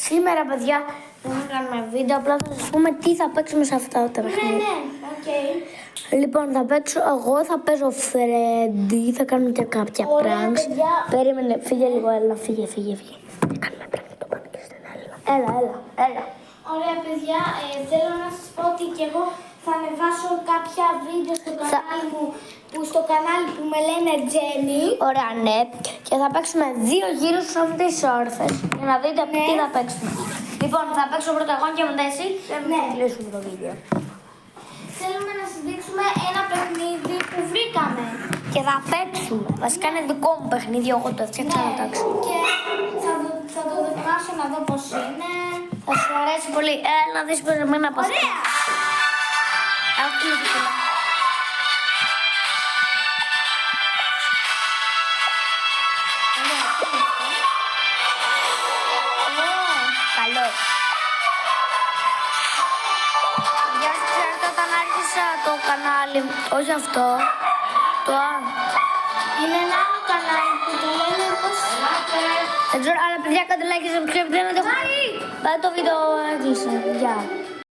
Σήμερα, παιδιά, δεν θα κάνουμε βίντεο, απλά θα σας πούμε τι θα παίξουμε σε αυτά τα παιχνίδια. Ναι, οκ. Λοιπόν, εγώ θα παίζω Freddy, θα κάνουμε και κάποια Ωραία, pranks. παιδιά. Περίμενε, φύγε λίγο, έλα, φύγε. Θα κάνουμε prank, το πάμε και στην Έλα. Ωραία, παιδιά, θέλω να σας πω ότι και εγώ θα ανεβάσω κάποια βίντεο στο κανάλι μου, στο κανάλι που με λένε Jenny. Ωραία, ναι. Και θα παίξουμε 2 γύρους με τις όρθες. Για να δείτε τι θα παίξουμε. Λοιπόν, θα παίξω πρώτα εγώ και μετά εσύ. Ναι. Θα κλείσουμε το βίντεο. Θέλουμε να σας δείξουμε ένα παιχνίδι που βρήκαμε. Και θα παίξουμε. Βασικά είναι δικό μου παιχνίδι, εγώ το έφτιαξα να το Και θα το δοκιμάσω να δω πώς είναι. Θα σου αρέσει πολύ. Να δεις πως εμένα πώς. Ωραία! Αυτό είναι το καλό. Καλό. Γεια σας, ξέρετε όταν άρχισα το κανάλι μου. Όχι αυτό. Το άλλο. Είναι ένα άλλο κανάλι που το λένε πώς... Δεν ξέρω, αλλά παιδιά κάντε like και subscribe. Δεν το έχω. Πάει το βίντεο έκλεισε. Γεια.